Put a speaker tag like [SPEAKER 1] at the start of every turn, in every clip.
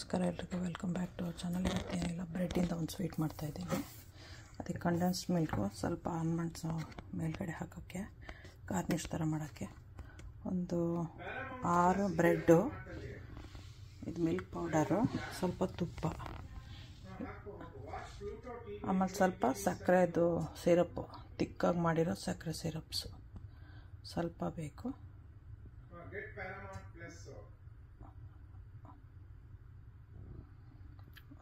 [SPEAKER 1] ನಮಸ್ಕಾರ ಎಲ್ರಿಗೂ, welcome back to our channel. ಇವತ್ತೇನಿಲ್ಲ, ಬ್ರೆಡ್ಡಿಂದ ಒಂದು ಸ್ವೀಟ್ ಮಾಡ್ತಾಯಿದ್ದೀನಿ. ಅದಕ್ಕೆ ಕಂಡೆನ್ಸ್ಡ್ ಮಿಲ್ಕು, ಸ್ವಲ್ಪ ಆಲ್ಮಂಡ್ಸು ಮೇಲ್ಗಡೆ ಹಾಕೋಕ್ಕೆ, ಗಾರ್ನಿಷ್ ಥರ ಮಾಡೋಕ್ಕೆ, ಒಂದು 6 ಬ್ರೆಡ್ಡು, ಇದು ಮಿಲ್ಕ್ ಪೌಡರು, ಸ್ವಲ್ಪ ತುಪ್ಪ, ಆಮೇಲೆ ಸ್ವಲ್ಪ ಸಕ್ಕರೆದು ಸಿರಪ್ಪು, ತಿಕ್ಕಾಗಿ ಮಾಡಿರೋ ಸಕ್ಕರೆ ಸಿರಪ್ಸು ಸ್ವಲ್ಪ ಬೇಕು.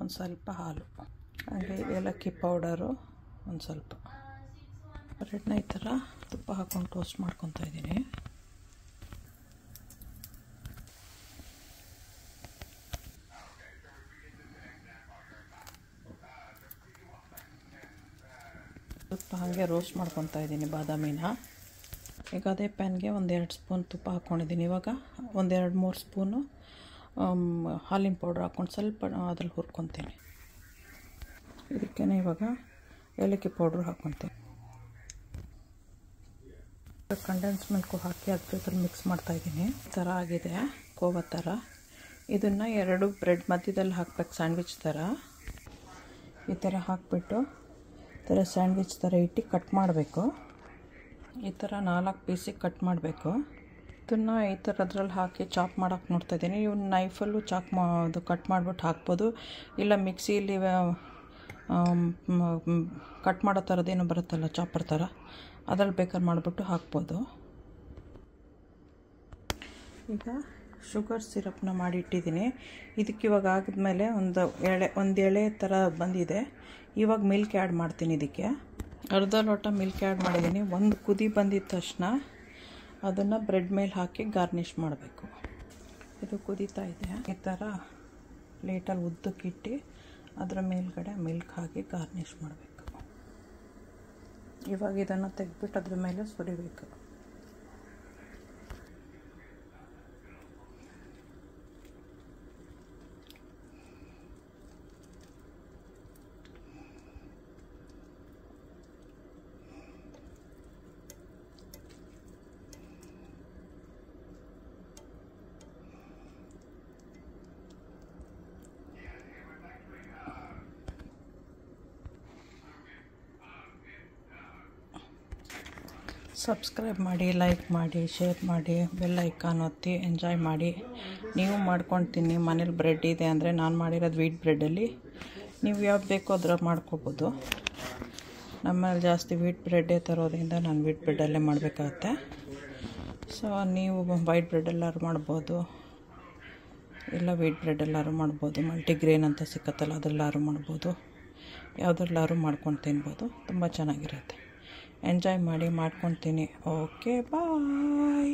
[SPEAKER 1] ಒಂದು ಸ್ವಲ್ಪ ಹಾಲು, ಹಾಗೆ ಏಲಕ್ಕಿ ಪೌಡರು ಒಂದು ಸ್ವಲ್ಪ. ಬ್ರೆಡ್ನ ಈ ಥರ ತುಪ್ಪ ಹಾಕ್ಕೊಂಡು ಟೋಸ್ಟ್ ಮಾಡ್ಕೊತಾ ಇದ್ದೀನಿ. ಸ್ವಲ್ಪ ಹಾಗೆ ರೋಸ್ಟ್ ಮಾಡ್ಕೊತಾ ಇದ್ದೀನಿ ಬಾದಾಮಿನ. ಈಗ ಅದೇ ಪ್ಯಾನ್ಗೆ 1-2 ಸ್ಪೂನ್ ತುಪ್ಪ ಹಾಕ್ಕೊಂಡಿದ್ದೀನಿ. ಇವಾಗ 1-2-3 ಸ್ಪೂನು ಹಾಲಿನ ಪೌಡ್ರ್ ಹಾಕ್ಕೊಂಡು ಸ್ವಲ್ಪ ಅದ್ರಲ್ಲಿ ಹುರ್ಕೊತೀನಿ. ಇದಕ್ಕೆ ಇವಾಗ ಏಲಕ್ಕಿ ಪೌಡ್ರ್ ಹಾಕ್ಕೊತೀನಿ. ಕಂಡೆನ್ಸ್ ಮಿಲ್ಕು ಹಾಕಿ ಅದ್ರ ಜೊತೆ ಮಿಕ್ಸ್ ಮಾಡ್ತಾಯಿದ್ದೀನಿ. ಈ ಥರ ಆಗಿದೆ, ಕೋವಾ ಥರ. ಇದನ್ನು 2 ಬ್ರೆಡ್ ಮಧ್ಯದಲ್ಲಿ ಹಾಕ್ಬೇಕು, ಸ್ಯಾಂಡ್ವಿಚ್ ಥರ. ಈ ಥರ ಹಾಕಿಬಿಟ್ಟು ಈ ಥರ ಸ್ಯಾಂಡ್ವಿಚ್ ಥರ ಇಟ್ಟು ಕಟ್ ಮಾಡಬೇಕು. ಈ ಥರ 4 ಪೀಸಿಗೆ ಕಟ್ ಮಾಡಬೇಕು. ಇದನ್ನು ಈ ಥರದ್ರಲ್ಲಿ ಹಾಕಿ ಚಾಪ್ ಮಾಡೋಕ್ಕೆ ನೋಡ್ತಾಯಿದ್ದೀನಿ. ಇವ್ನ ನೈಫಲ್ಲೂ ಅದು ಕಟ್ ಮಾಡಿಬಿಟ್ಟು ಹಾಕ್ಬೋದು, ಇಲ್ಲ ಮಿಕ್ಸಿಲಿ ಕಟ್ ಮಾಡೋ ಥರದ್ದೇನೋ ಬರುತ್ತಲ್ಲ, ಚಾಪರ್ ಥರ, ಅದ್ರಲ್ಲಿ ಬೇಕಾದ್ರೆ ಮಾಡಿಬಿಟ್ಟು ಹಾಕ್ಬೋದು. ಈಗ ಶುಗರ್ ಸಿರಪ್ನ ಮಾಡಿ ಇಟ್ಟಿದ್ದೀನಿ. ಇದಕ್ಕೆ ಇವಾಗ ಆಗಿದ್ಮೇಲೆ ಒಂದು ಎಳೆ ಥರ ಬಂದಿದೆ. ಇವಾಗ ಮಿಲ್ಕ್ ಆ್ಯಡ್ ಮಾಡ್ತೀನಿ. ಇದಕ್ಕೆ ಅರ್ಧ ಲೋಟ ಮಿಲ್ಕ್ ಆ್ಯಡ್ ಮಾಡಿದ್ದೀನಿ. ಒಂದು ಕುದಿ ಬಂದಿದ ತಕ್ಷಣ ಅದನ್ನು ಬ್ರೆಡ್ ಮೇಲೆ ಹಾಕಿ ಗಾರ್ನಿಷ್ ಮಾಡಬೇಕು. ಇದು ಕುದೀತಾ ಇದೆ. ಈ ಥರ ಪ್ಲೇಟಲ್ಲಿ ಉದ್ದಕ್ಕಿಟ್ಟು ಅದರ ಮೇಲ್ಗಡೆ ಮಿಲ್ಕ್ ಹಾಕಿ ಗಾರ್ನಿಷ್ ಮಾಡಬೇಕು. ಇವಾಗ ಇದನ್ನು ತೆಗೆದ್ಬಿಟ್ಟು ಅದ್ರ ಮೇಲೆ ಸುರಿಬೇಕು. ಸಬ್ಸ್ಕ್ರೈಬ್ ಮಾಡಿ, ಲೈಕ್ ಮಾಡಿ, ಶೇರ್ ಮಾಡಿ, ಬೆಲ್ ಐಕಾನ್ ಒತ್ತಿ ಎಂಜಾಯ್ ಮಾಡಿ. ನೀವು ಮಾಡ್ಕೊಂಡು ತಿನ್ನಿ. ಮನೇಲಿ ಬ್ರೆಡ್ ಇದೆ ಅಂದರೆ, ನಾನು ಮಾಡಿರೋದು ವೀಟ್ ಬ್ರೆಡ್ಡಲ್ಲಿ, ನೀವು ಯಾವ್ದು ಬೇಕೋ ಅದ್ರಲ್ಲಿ ಮಾಡ್ಕೋಬೋದು. ನಮ್ಮಲ್ಲಿ ಜಾಸ್ತಿ ವೀಟ್ ಬ್ರೆಡ್ಡೇ ತರೋದ್ರಿಂದ ನಾನು ವೀಟ್ ಬ್ರೆಡ್ಡಲ್ಲೇ ಮಾಡಬೇಕಾಗತ್ತೆ. ಸೊ ನೀವು ವೈಟ್ ಬ್ರೆಡ್ಡೆಲ್ಲಾದ್ರು ಮಾಡ್ಬೋದು, ಇಲ್ಲ ವೀಟ್ ಬ್ರೆಡ್ಡೆಲ್ಲಾದ್ರು ಮಾಡ್ಬೋದು. ಮಲ್ಟಿಗ್ರೇನ್ ಅಂತ ಸಿಕ್ಕತ್ತಲ್ಲ, ಅದರಲ್ಲಾದ್ರು ಮಾಡ್ಬೋದು. ಯಾವುದ್ರಲ್ಲಾದ್ರು ಮಾಡ್ಕೊಂಡು ತಿನ್ಬೋದು. ತುಂಬ ಚೆನ್ನಾಗಿರುತ್ತೆ. ಎಂಜಾಯ್ ಮಾಡಿ, ಮಾಡ್ಕೊತೀನಿ. ಓಕೆ, ಬಾಯ್.